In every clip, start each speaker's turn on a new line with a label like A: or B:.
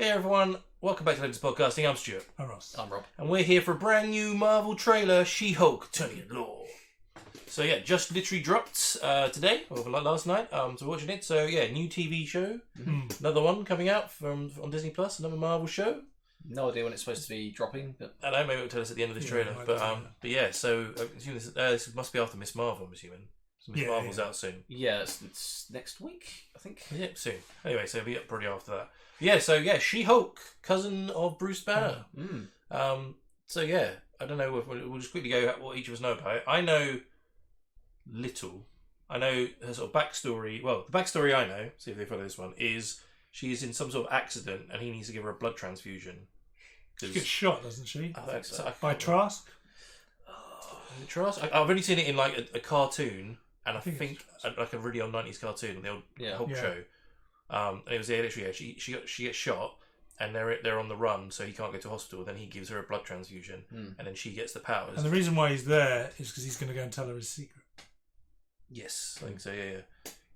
A: Hey everyone, welcome back to Latest Podcasting. I'm Stuart.
B: I'm Ross.
C: I'm Rob.
A: And we're here for a brand new Marvel trailer, She-Hulk, Turning It Law. So yeah, just literally dropped today, or last night, so watching it. So yeah, new TV show, another one coming out on Disney Plus, another Marvel show.
C: No idea when it's supposed to be dropping, but
A: I don't know, maybe it'll tell us at the end of this trailer. But yeah, so I assume this must be after Miss Marvel, I'm assuming. So Miss Marvel's out soon.
C: yeah, it's next week, I think.
A: Yeah, soon. Anyway, so it'll be up probably after that. Yeah, so yeah, She-Hulk, cousin of Bruce Banner. So yeah, I don't know, we'll just quickly go what each of us know about it. I know little. I know her sort of backstory. Well, the backstory I know, see if they follow this one, is she's in some sort of accident and he needs to give her a blood transfusion.
B: She gets shot, doesn't she?
A: I think so.
B: By Trask?
A: Trask? I've only seen it in like a cartoon, and I think like a really old 90s cartoon, the old Hulk show. And it was literally she gets shot, and they're on the run, so he can't go to hospital. Then he gives her a blood transfusion, and then she gets the powers.
B: And the reason why he's there is because he's going to go and tell her his secret.
A: Yes, I think so. Yeah.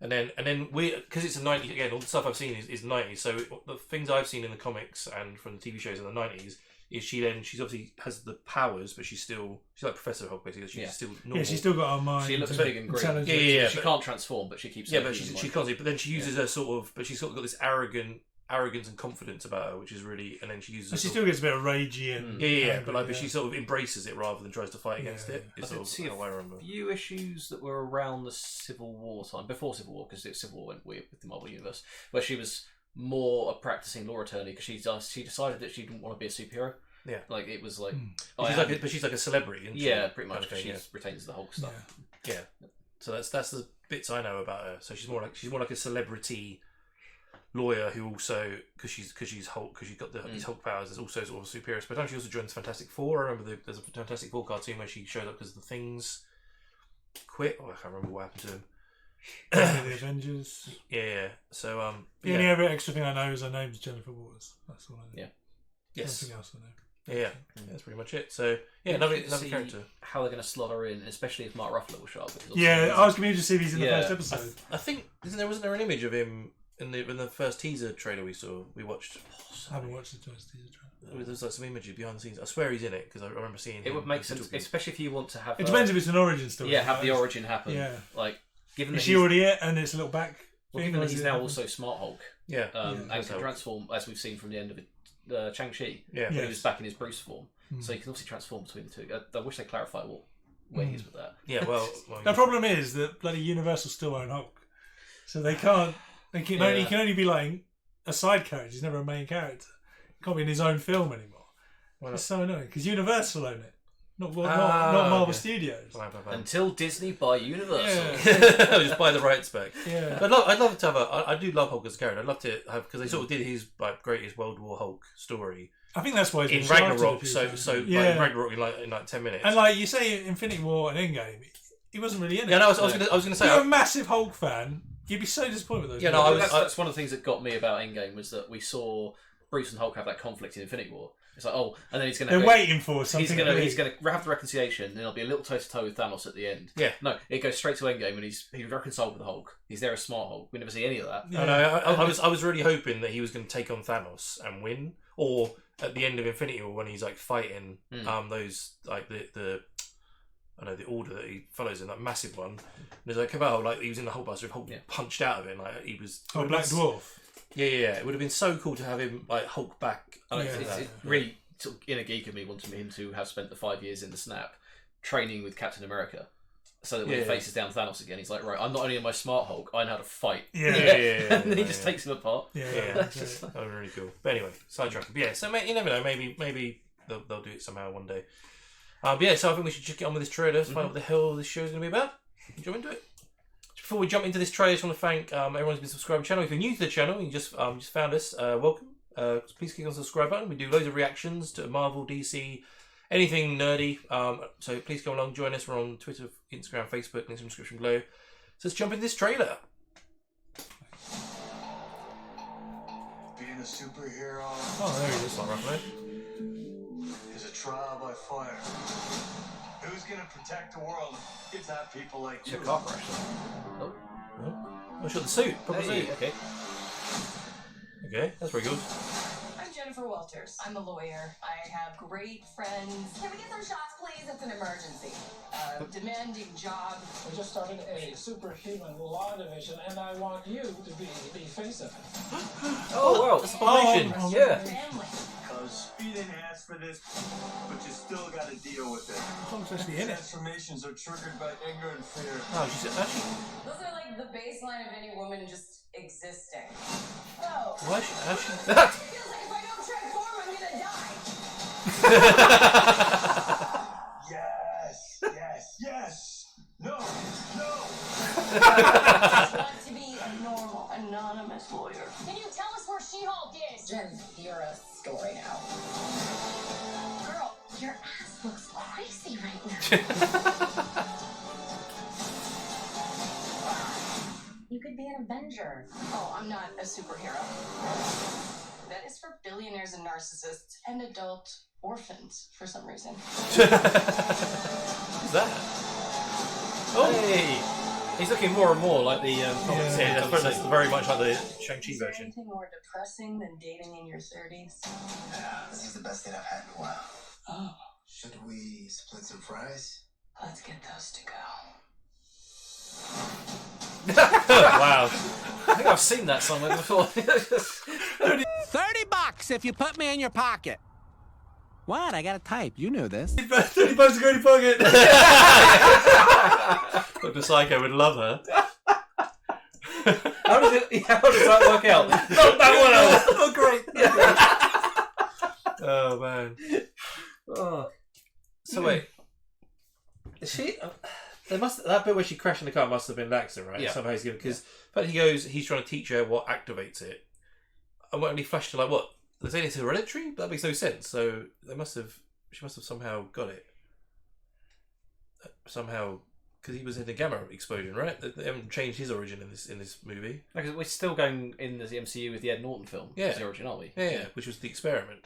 A: And then we, because it's a 90s again. All the stuff I've seen is 90s. So the things I've seen in the comics and from the TV shows in the 90s is she's obviously has the powers, but she's like Professor Hulk basically. She's still normal.
B: Yeah, she's still got her mind.
C: She looks big and green.
A: Yeah.
C: She can't transform, but she keeps.
A: Yeah, but she can't. But then she uses her sort of. But she's sort of got this arrogance and confidence about her, which is really. And then she uses.
B: And she still gets a bit of ragey and.
A: But she sort of embraces it rather than tries to fight against it.
C: I did see a few issues that were around the Civil War time, before Civil War, because Civil War went weird with the Marvel Universe, where she was more a practicing law attorney because she decided that she didn't want to be a superhero.
A: Yeah,
C: like it was like.
A: She's like a celebrity. Isn't she?
C: Yeah, pretty much. Because she retains the Hulk stuff.
A: Yeah. So that's the bits I know about her. So she's more like a celebrity lawyer who also because she's Hulk, because she's got these Hulk powers, is also sort of superior. But then she also joins Fantastic Four. I remember there's a Fantastic Four cartoon where she showed up because the Things quit. I can't remember what happened to him.
B: The Avengers.
A: Yeah. So
B: the only other extra thing I know is her name's Jennifer Waters. That's all I know.
A: Yeah. Yes.
B: Nothing else I know.
A: Yeah, that's pretty much it. So yeah, another character.
C: How they're going to slot her in, especially if Mark Ruffalo will show up.
B: Yeah, I was going to see if he's in the first episode.
A: I think wasn't there an image of him in the first teaser trailer we watched.
B: I haven't watched the first teaser trailer.
A: There's like some images behind the scenes. I swear he's in it because I remember seeing.
C: It would make sense, especially if you want to have.
B: It depends if it's an origin story.
C: Yeah, have the origin happen.
B: Yeah,
C: like given
B: is she already it and it's a little back.
C: Given that he's now also Smart Hulk.
A: Yeah,
C: and can transform as we've seen from the end of Shang-Chi.
A: Yeah,
C: when he was back in his Bruce form. So you can obviously transform between the two. I wish they clarify where he is with that.
A: Yeah, well
B: the problem is that bloody Universal still own Hulk, so they can't. He can only be like a side character. He's never a main character. He can't be in his own film anymore. Well, it's so annoying because Universal own it, not Marvel Studios.
C: Until Disney buy Universal,
A: just buy the rights back.
B: Yeah,
A: but I'd love to have I do love Hulk as a character. I'd love to have because they sort of did his like greatest World War Hulk story.
B: I think that's why
A: in Ragnarok. So like, Ragnarok in like 10 minutes.
B: And like you say, Infinity War and Endgame, he wasn't really in it.
A: Yeah, no, I was going to say,
B: if you're a massive Hulk fan, you'd be so disappointed with those.
C: Yeah, no, that's one of the things that got me about Endgame was that we saw Bruce and Hulk have that conflict in Infinity War. It's like, and then he's going to.
B: They're waiting for something.
C: He's going to have the reconciliation, and there'll be a little toe to toe with Thanos at the end.
A: Yeah.
C: No, it goes straight to Endgame, and he's reconciled with the Hulk. He's there as Smart Hulk. We never see any of that.
A: Yeah. I was really hoping that he was going to take on Thanos and win, or at the end of Infinity War when he's like fighting those like the order that he follows in that massive one. And there's like about like he was in the Hulkbuster, Hulk punched out of it, and like he was.
B: Oh, Black Dwarf.
A: Yeah. It would have been so cool to have him like Hulk back.
C: It really sort of inner geek of me wanted him to have spent the 5 years in the Snap training with Captain America, so that when he faces down Thanos again, he's like, right, I'm not only in my Smart Hulk, I know how to fight.
A: And
C: then he just takes him apart.
A: That was really cool. But anyway, sidetrack. Yeah, so you never know. Maybe they'll do it somehow one day. So I think we should just get on with this trailer to find out what the hell this show is going to be about. Jump into it. Before we jump into this trailer, I just want to thank everyone who's been subscribing to the channel. If you're new to the channel and you just found us, welcome. Please click on the subscribe button. We do loads of reactions to Marvel, DC, anything nerdy. So please come along, join us. We're on Twitter, Instagram, Facebook, links in the description below. So let's jump into this trailer.
D: Being a superhero.
A: Oh, there he is. Not rough,
D: Is a trial by fire. Who's gonna protect the world? It's not people like you.
C: Car crash.
A: Oh, sure, the suit. Proper suit.
C: Okay.
A: Okay, that's very good.
E: Jennifer Walters. I'm a lawyer. I have great friends. Can we get some shots, please? It's an emergency. Demanding job.
F: We just started a superhuman law division, and I want you to be the face of it.
C: Oh, wow. That's a formation. Yeah.
E: Family.
D: Cause you didn't ask for this, but you still gotta deal with it.
B: Tom's actually in it.
D: Transformations are triggered by anger and fear.
A: Oh, she's actually.
E: Those are like the baseline of any woman just existing. Oh.
A: Why is she actually?
E: It feels like if I don't transform, I'm gonna die.
D: Yes, yes, yes. No, no.
E: I just want to be a normal, anonymous lawyer. Can you tell us where She-Hulk is? Jen, you're a story now. Girl, your ass looks crazy right now. You could be an Avenger. Oh, I'm not a superhero. That is for billionaires and narcissists and adult orphans for some reason.
A: Who's that?
C: Oh, hey. He's looking more and more like the comics.
A: Yeah, that's very much like the Shang-Chi
E: Is there
A: version.
E: anything more depressing than dating in your 30s?
D: Yeah, this is the best date I've had in a while.
E: Oh,
D: Should we split some fries?
E: let's get those to go.
A: Wow.
C: I think I've seen that somewhere before.
G: $30 if you put me in your pocket. What? I gotta type. You knew this.
B: $30 to go in your pocket.
A: Dr. Psycho would love her.
C: How does that work out? Not that one.
B: Oh, great.
A: Oh man.
C: Oh.
A: So wait, is she? There must that bit where she crashed in the car must have been an accident, right?
C: Yeah.
A: Somehow he's because he's trying to teach her what activates it, and when he flashed to like what they say it's hereditary, but that makes no sense. So she must have somehow got it somehow because he was in the gamma explosion, right? They haven't changed his origin in this movie.
C: Because we're still going in the MCU with the Ed Norton film.
A: Yeah.
C: As the origin, aren't we?
A: Yeah, which was the experiment.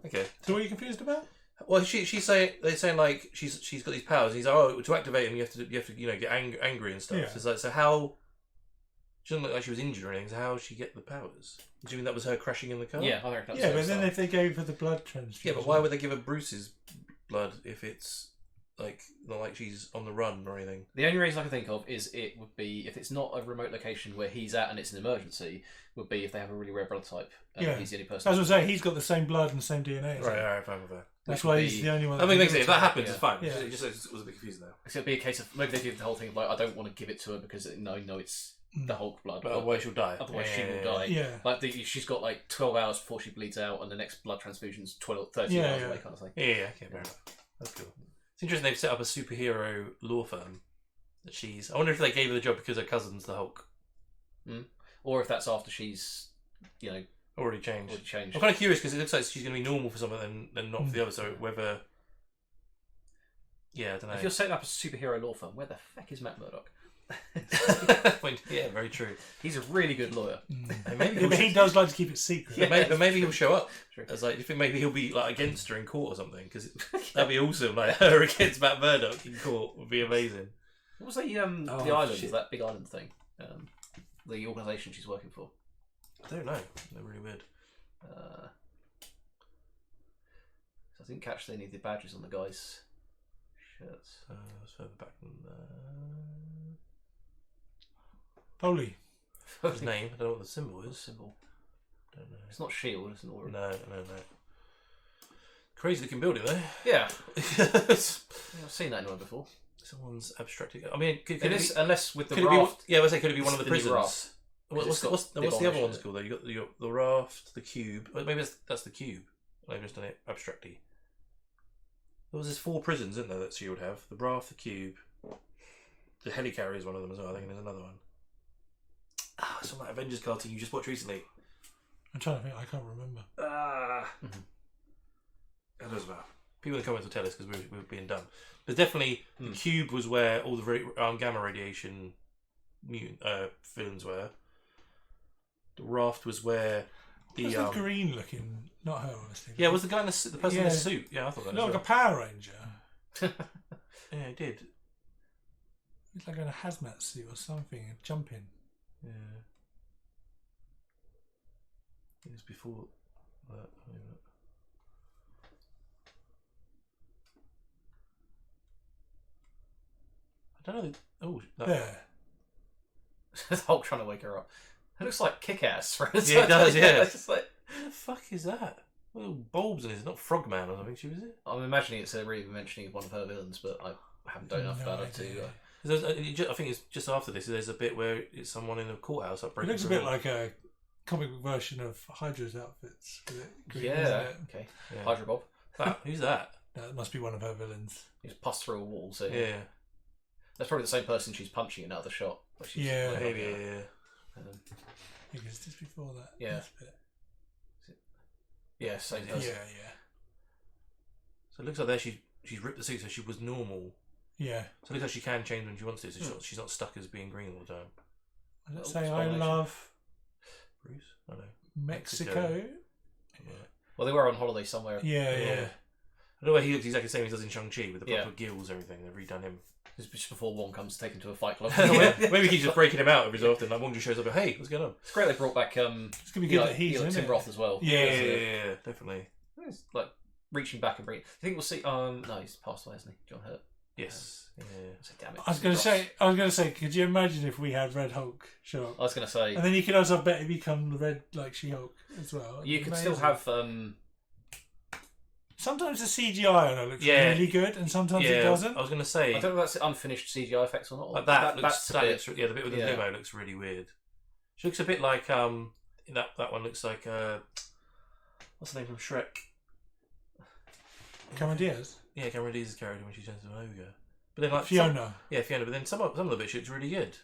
A: Okay.
B: So what are you confused about?
A: Well, she's saying they're saying like she's got these powers. And he's like, oh, to activate them, you have to get angry and stuff.
B: Yeah.
A: So it's like, so how? She doesn't look like she was injured or anything. So how did she get the powers? Do you mean that was her crashing in the car?
C: Yeah, I think that's
B: Yeah, but then if they gave her the blood transfusion.
A: Yeah, but why would they give her Bruce's blood if it's like not like she's on the run or anything?
C: The only reason I can think of is it would be if it's not a remote location where he's at and it's an emergency. Would be if they have a really rare blood type and
B: Yeah.
C: he's the only person.
B: As I was saying, he's got the same blood and the same DNA.
A: Right, all right, fine with that.
B: That's
C: Which
B: why
C: would
B: he's
C: be-
B: the only one.
A: I mean,
B: that
A: makes it, if that happens,
C: Yeah.
A: it's fine.
B: Yeah.
A: It just was a bit confusing now.
C: It'd be a case of maybe they did the whole thing of, like I don't want to give it to her because no, it's the Hulk blood.
A: But otherwise she'll die.
C: Otherwise she will
A: Yeah.
C: die.
B: Yeah.
C: Like she's got like 12 hours before she bleeds out, and the next blood transfusion's 13
B: Yeah,
C: hours
B: yeah.
C: away, kind of thing.
A: Yeah, okay, fair enough. That's cool. It's interesting they've set up a superhero law firm that she's. I wonder if they gave her the job because her cousin's the Hulk.
C: Or if that's after she's,
A: Already changed.
C: already changed.
A: I'm kind of curious because it looks like she's going to be normal for some of them and not for the other. So whether, yeah, I don't know.
C: If you're setting up a superhero law firm, where the fuck is Matt Murdock?
A: Yeah, very true.
C: He's a really good lawyer.
A: And maybe
B: Yeah, but he does like to keep it secret.
A: but maybe he'll show up.
C: True.
A: As like, you think maybe he'll be like against her in court or something? Because that'd be awesome. Like her against Matt Murdock in court would be amazing.
C: What was the island? That big island thing? The organisation she's working for.
A: I don't know. They're really weird.
C: I didn't catch any of the badges on the guys' shirts.
A: It's further back than
B: Holy.
A: his name. I don't know what the symbol is.
C: Symbol.
A: Don't know.
C: It's not Shield. It's an Aura.
A: No. Crazy looking building though.
C: Yeah, I've seen that anywhere before.
A: Someone's abstracting. I mean, could
C: It
A: it
C: is,
A: be?
C: unless with the
A: Could
C: raft.
A: It be? Yeah, I was say, could it be one of the
C: It's the new
A: prisons?
C: raft.
A: What's
C: It's got
A: what's
C: big
A: the other
C: orange
A: ones
C: in it.
A: called though? You got the raft, the cube. Well, maybe that's the cube. I've just done it abstractly. There was 4 prisons, isn't there, that she would have? The raft, the cube, the helicarrier is one of them as well. I think there's another one. Ah, it's on that Avengers cartoon you just watched recently.
B: I'm trying to think. I can't remember.
A: That doesn't matter. People in the comments will tell us because we're being dumb. But definitely, the cube was where all the gamma radiation mutant villains were. The raft was where the
B: What's the green looking? Not her, honestly.
A: yeah, was the guy in the person in
B: Yeah.
A: the suit? Yeah, I thought that.
B: Looked
A: as
B: like a
A: well.
B: Power Ranger.
A: Yeah, it did.
B: It's like in a hazmat suit or something, jumping.
A: Yeah. It was before that. I don't know. Oh, no.
B: Yeah.
C: The Hulk trying to wake her up. It looks like Kick-Ass. Right?
A: Yeah, it does, yeah.
C: It's just like...
A: What the fuck is that? Little bulbs in it. It's not Frogman or something, was it?
C: I'm imagining it's a re-mentioning of one of her villains, but I haven't done enough about it to...
A: I think it's just after this. There's a bit where it's someone in a courthouse.
B: It looks a bit like a comic book version of Hydra's outfits. Green, isn't
C: yeah,
B: it?
C: okay.
A: Yeah.
C: Hydra Bob.
A: Who's that?
B: That must be one of her villains.
C: He's passed through a wall, so...
A: Yeah.
C: That's probably the same person she's punching in another shot. Where she's
B: Yeah.
C: like,
A: Maybe, yeah.
B: Because just before that.
C: Yeah.
B: This bit.
C: Yeah, same
B: Yeah,
C: person.
B: yeah.
A: So it looks like there she's ripped the suit, so she was normal.
B: Yeah.
A: So it looks like she can change when she wants to, so she's not stuck as being green all the time.
B: Let's
C: Oh,
B: say I
C: Abomination.
B: love
A: Bruce? I don't know.
B: Mexico.
A: Yeah.
C: Well, they were on holiday somewhere.
B: Yeah,
A: Yeah.
B: yeah.
A: I don't know why he looks exactly the same as he does in Shang-Chi with the proper
C: Yeah.
A: gills and everything. They've redone him.
C: It's just before Wong comes to take him to a fight club.
A: Maybe he keeps just breaking him out every so often. Like Wong just shows up and, hey, what's going on?
C: It's great they brought back
B: It's gonna be good that he's in
C: Tim
B: it.
C: Roth as well.
B: Yeah.
A: Definitely.
C: It's like reaching back and bringing. I think we'll see. No, he's passed away, hasn't he? John Hurt.
A: Yes. Yeah.
C: So, damn it.
B: I was gonna say, could you imagine if we had Red Hulk show up?
C: I was going to say
B: And then you could also have Betty become the Red like She-Hulk as well.
C: you
B: It'd
C: could
B: be
C: still
B: amazing.
C: have.
B: Sometimes the CGI on it looks
A: Yeah.
B: really good, and sometimes
A: Yeah,
B: it doesn't.
A: I was going to say,
C: I don't know if that's unfinished CGI effects or not.
A: like that
C: that's a bit.
A: looks, yeah, the bit with the
C: yeah.
A: limo looks really weird. She looks a bit like, that one looks like, what's the name from Shrek?
B: Cameron Diaz,
A: Yeah, Cameron Diaz's character when she turns into an ogre. But then like
B: Fiona.
A: Fiona. But then some of the bits she looks really good.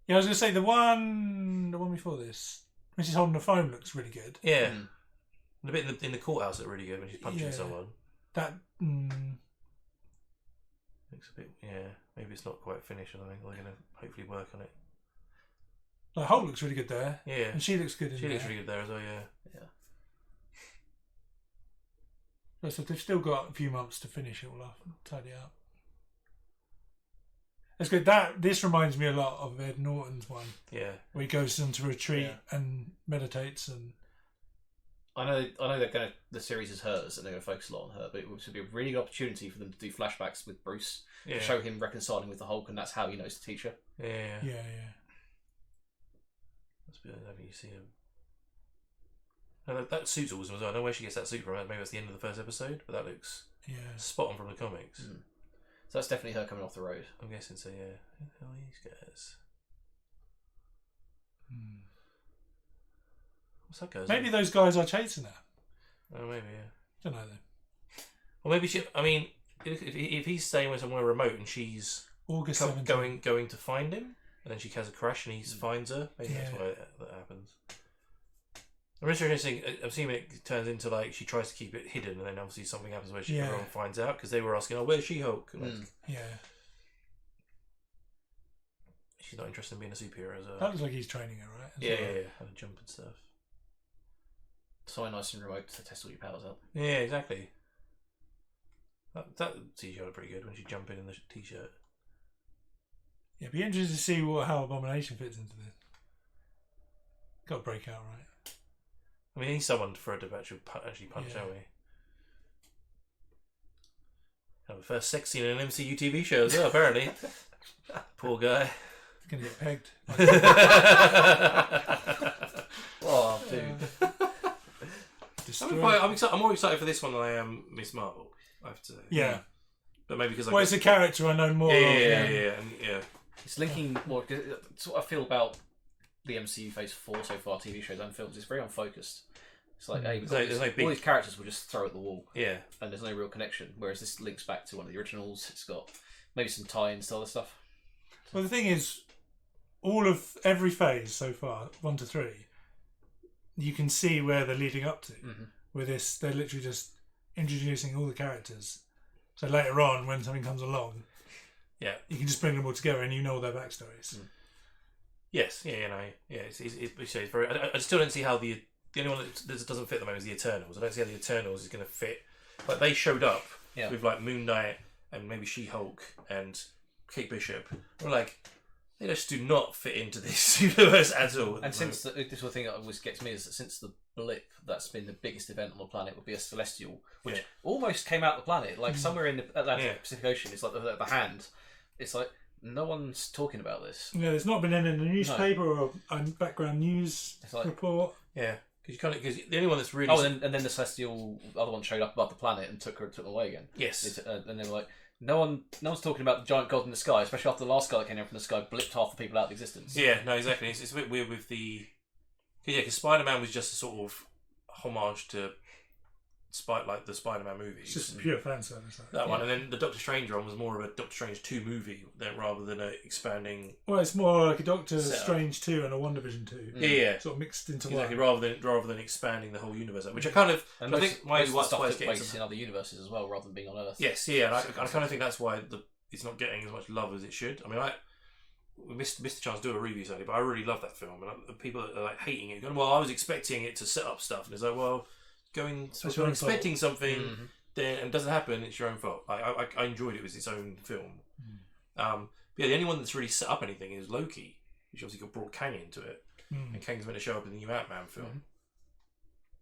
B: Yeah, I was gonna say the one before this, when she's holding the phone, looks really good.
A: Yeah,
C: Mm.
A: and the bit in the courthouse looks really good when she's punching
B: Yeah.
A: someone.
B: That
A: Looks a bit, yeah. Maybe it's not quite finished. I think they're going to hopefully work on it.
B: like Hulk looks really good there,
A: Yeah,
B: and she looks good in
A: she
B: there.
A: looks really good there as well. Yeah.
B: So they've still got a few months to finish it all off and tidy it up. That's good. This reminds me a lot of Ed Norton's one,
A: Yeah.
B: where he goes into a retreat
C: Yeah.
B: and meditates and.
C: I know they're going to. The series is hers, and they're going to focus a lot on her. But it would be a really good opportunity for them to do flashbacks with Bruce
A: Yeah.
C: to show him reconciling with the Hulk, and that's how he knows to teach her.
A: Yeah.
B: Yeah.
A: That's a bit. I mean, you see him. No, that suit's awesome as well. I don't know where she gets that suit from. Maybe that's the end of the first episode, but that looks
B: Yeah.
A: spot on from the comics.
C: Mm. So that's definitely her coming off the road.
A: I'm guessing so. Yeah. Who the hell are these guys? What's that guy's
B: Maybe
A: name?
B: those guys are chasing her.
A: Oh, maybe. Yeah.
B: Don't know then.
A: Or maybe she. I mean, if he's staying with somewhere remote and she's
B: August 17th.
A: going to find him, and then she has a crash and he finds her. Maybe that's
B: Yeah.
A: why that happens. I'm interested. I'm seeing it turns into like she tries to keep it hidden, and then obviously something happens where
B: Yeah.
A: everyone finds out because they were asking, "Oh, where's She-Hulk?" And like,
B: Yeah.
A: she's not interested in being a superhero as
B: That
A: well.
B: looks like he's training her, right? As
A: Yeah,
B: well.
A: yeah, how to jump and stuff.
C: So nice and remote to test all your powers out.
A: Yeah, exactly. That CGI looked pretty good when she jumped in the t-shirt.
B: Yeah, be interested to see how Abomination fits into this. Got to break out, right?
A: I mean, he's someone for her to actually punch,
B: Yeah.
A: haven't we? The first sex scene in an MCU TV show as well, apparently. Poor guy.
B: He's going to get pegged.
C: Oh, dude.
A: I'm more excited for this one than I am Miss Marvel, I have to say.
B: Yeah.
A: But maybe because
B: Well, it's a character I know more of.
A: yeah.
C: It's linking more. It's what I feel about the MCU Phase 4 so far, TV shows and films. It's very unfocused. It's like, hey, we've got
A: There's no
C: all
A: big-
C: these characters we'll just throw at the wall,
A: Yeah.
C: and there's no real connection. Whereas this links back to one of the originals. It's got maybe some tie-ins to other stuff.
B: Well, the thing is, every phase so far, 1 to 3, you can see where they're leading up to.
C: Mm-hmm.
B: With this, they're literally just introducing all the characters. So later on, when something comes along,
A: Yeah.
B: you can just bring them all together and you know all their backstories.
A: Yes. It's very. I still don't see how the only one that doesn't fit at the moment is the Eternals. I don't see how the Eternals is going to fit. Like they showed up with like Moon Knight and maybe She-Hulk and Kate Bishop. We're like, they just do not fit into this universe at all.
C: And since this is the thing that always gets me is that since the blip that's been the biggest event on the planet would be a celestial, which almost came out of the planet, like somewhere in the Atlantic Pacific Ocean. It's like the hand. It's like no one's talking about this.
B: Yeah, it's not been in a newspaper or a background news report.
A: Yeah, because the only one that's really
C: and then the celestial other one showed up above the planet and took them away again.
A: Yes,
C: and they were like, no one's talking about the giant god in the sky, especially after the last guy that came down from the sky blipped half the people out of existence.
A: Yeah, no, exactly. It's a bit weird with the because Spider-Man was just a sort of homage to the Spider-Man movies.
B: It's just pure fan service.
A: That one, and then the Doctor Strange one was more of a Doctor Strange 2 movie rather than a expanding.
B: Well, it's more like a Doctor Strange 2 and a WandaVision 2.
A: Yeah,
B: sort of mixed into
A: exactly,
B: one.
A: rather than expanding the whole universe, which I kind of
C: and
A: I think maybe
C: most
A: why
C: stuff takes place in other universes as well, rather than being on Earth.
A: Yes, yeah, and I kind of think that's why it's not getting as much love as it should. I mean, we missed the chance to do a review sadly, but I really love that film, and people are like hating it, going, "Well, I was expecting it to set up stuff," and it's like, well. You're expecting something, then and it doesn't happen. It's your own fault. I enjoyed it. It was its own film. The only one that's really set up anything is Loki, which obviously brought Kang into it, and Kang's meant to show up in the new Ant-Man film.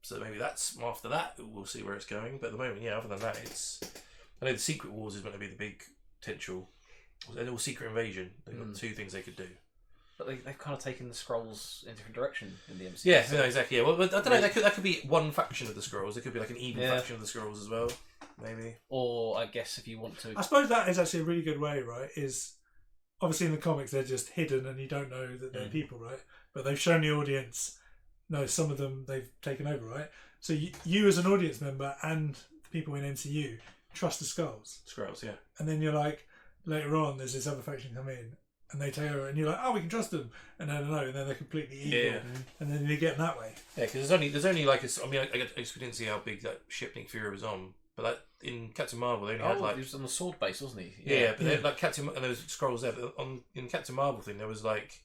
A: So maybe that's after that we'll see where it's going. But at the moment, yeah. Other than that, I know the Secret Wars is meant to be the big potential, or Secret Invasion. They've got 2 things they could do.
C: But they've kind of taken the Skrulls in a different direction in the MCU.
A: Yeah, no, exactly. Yeah. Well, but I don't know. That could be one faction of the Skrulls. There could be like an evil faction of the Skrulls as well, maybe.
C: Or I guess if you want to,
B: I suppose that is actually a really good way, right? Is obviously in the comics they're just hidden and you don't know that they're people, right? But they've shown the audience. No, some of them they've taken over, right? So you as an audience member and the people in MCU trust the Skrulls,
A: yeah.
B: And then you're like, later on, there's this other faction come in. And they take over, and you're like, "Oh, we can trust them," and then no, and then they're completely evil, and then you get them that way.
A: Yeah, because there's only like I guess we didn't see how big that ship Nick Fury was on, but in Captain Marvel they only had like
C: he was on the sword base, wasn't he?
A: Yeah, but like Captain and there was Skrulls there. But in Captain Marvel thing there was like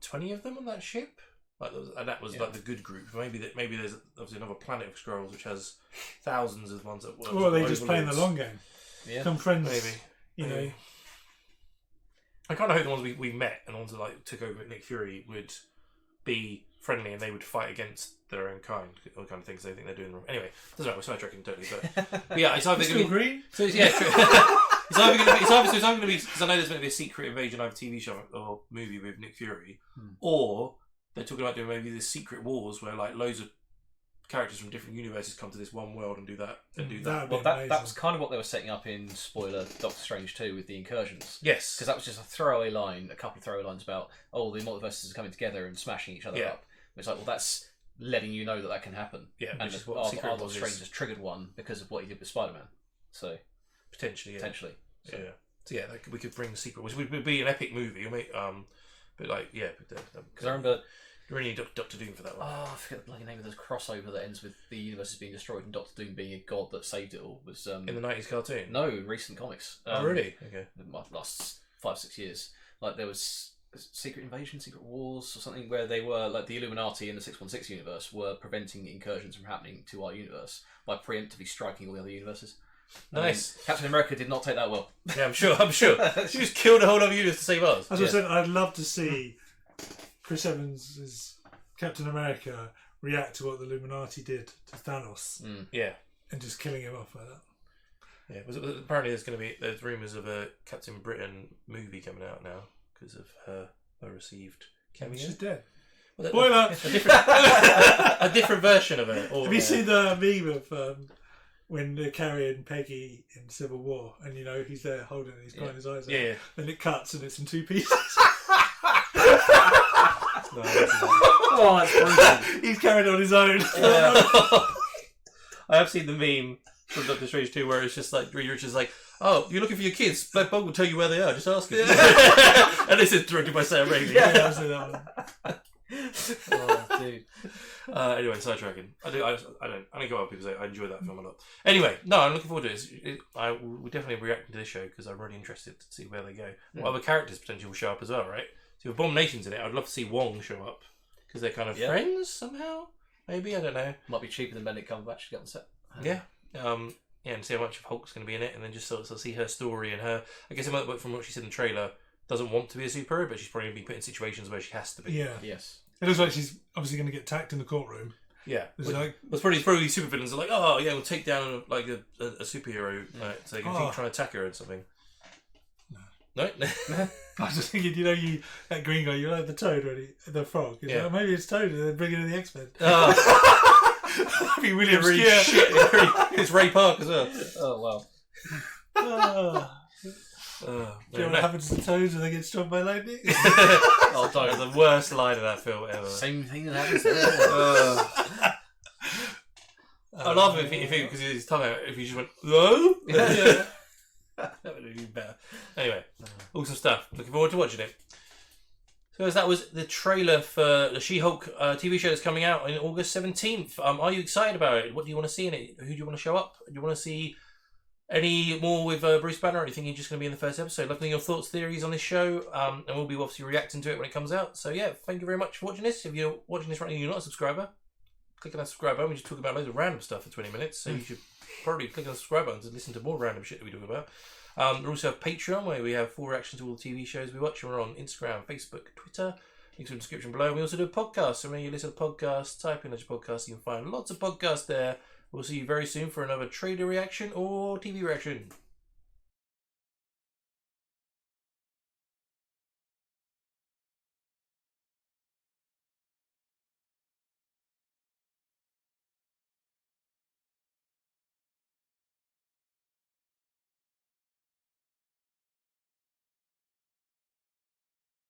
A: 20 of them on that ship, and that was like the good group. Maybe there's obviously another planet of Skrulls which has thousands of ones that.
B: Or they just playing the long game.
C: Yeah,
B: become friends.
A: Maybe
B: you know.
A: I kind of hope the ones we met and the ones that like took over Nick Fury would be friendly and they would fight against their own kind, or kind of things they think they're doing wrong. Anyway, doesn't matter. We're sidetracking totally, but yeah, it's either going to be
B: green.
A: So yeah, true. It's either going to be because I know there's going to be a Secret Invasion either TV show or movie with Nick Fury, or they're talking about doing maybe this Secret Wars where like loads of characters from different universes come to this one world and do that.
C: Well, that was kind of what they were setting up in spoiler Doctor Strange 2 with the incursions.
A: Yes,
C: because that was just a throwaway line, a couple of throwaway lines about the multiverses are coming together and smashing each other up. It's like, well, that's letting you know that can happen.
A: Yeah,
C: and Doctor Strange has triggered one because of what he did with Spider-Man. So
A: potentially.
C: So.
A: Yeah. So yeah, we could bring the Secret, which would be an epic movie. But like because
C: I remember.
A: You really need Doctor Doom for that one.
C: Oh, I forget the bloody name of the crossover that ends with the universe being destroyed and Doctor Doom being a god that saved it all. Was
A: in the 90s cartoon?
C: No, recent comics.
A: Oh, really? Okay.
C: The last 5-6 years. Like there was Secret Invasion, Secret Wars, or something where they were like the Illuminati in the 616 universe were preventing incursions from happening to our universe by preemptively striking all the other universes.
A: Nice.
C: Captain America did not take that well.
A: Yeah, I'm sure. She just killed a whole other universe to save us.
B: As I said, I'd love to see Chris Evans' Captain America react to what the Illuminati did to Thanos.
A: Yeah.
B: And just killing him off like that.
A: Yeah, apparently there's rumours of a Captain Britain movie coming out now because of her received cameo.
B: She's dead.
A: Well,
B: Spoiler!
A: A different version of it.
B: Have you seen the meme of when they're carrying Peggy in Civil War and he's there holding it, he's crying his eyes out.
A: Yeah.
B: Then it cuts and it's in 2 pieces.
C: Oh, that's brutal.
B: He's carried on his own.
A: Yeah. I have seen the meme from Doctor Strange 2 where it's just like Reed Richards like, "Oh, you're looking for your kids? Black Bolt will tell you where they are. Just ask him." And this is directed by Sam Raimi.
B: Yeah, I've seen that one.
C: Oh, dude.
A: Anyway, sidetracking. I don't go what people say. I enjoy that film a lot. Anyway, no, I'm looking forward to it. I will definitely react to this show because I'm really interested to see where they go. What other characters potentially will show up as well, right? So if Abomination's in it, I'd love to see Wong show up because they're kind of friends somehow. Maybe, I don't know.
C: Might be cheaper than Benedict Cumberbatch to get on set.
A: Yeah. And see how much of Hulk's going to be in it, and then just sort of see her story and her. I guess from what she said in the trailer, doesn't want to be a superhero, but she's probably going to be put in situations where she has to be.
B: Yeah.
C: Yes.
B: It looks like she's obviously going to get attacked in the courtroom.
A: Yeah.
B: It's
A: probably supervillains are like, oh yeah, we'll take down a superhero, so they can keep trying to attack her and something.
B: No.
A: No.
B: I was just thinking, that green guy, you like the Toad already, the frog.
A: Yeah.
B: Like, maybe it's Toad, and they're bringing in the X-Men.
A: That'd be really
B: obscure.
A: shit. It's Ray Park as well.
C: Oh wow.
B: Do you know what happens to Toads when they get struck by lightning?
A: Oh, that's the worst line of that film ever.
C: Same thing that happens there.
A: I love it if he because his tongue out. If he just went, "Hello," yeah. That would have been better. Anyway, awesome stuff. Looking forward to watching it. So that was the trailer for the She-Hulk TV show that's coming out on August 17th. Are you excited about it? What do you want to see in it? Who do you want to show up? Do you want to see any more with Bruce Banner, or do you think you're just going to be in the first episode? Love to know your thoughts, theories on this show, and we'll be obviously reacting to it when it comes out. So yeah, thank you very much for watching this. If you're watching this right now and you're not a subscriber, click on that subscribe button. We just talk about loads of random stuff for 20 minutes, so you should probably click on the subscribe button to listen to more random shit that we talk about. We also have Patreon, where we have full reactions to all the TV shows we watch. We're on Instagram, Facebook, Twitter. Links in the description below. We also do a podcast, so when you listen to podcasts, type in as your podcast, you can find lots of podcasts there. We'll see you very soon for another trailer reaction or TV reaction.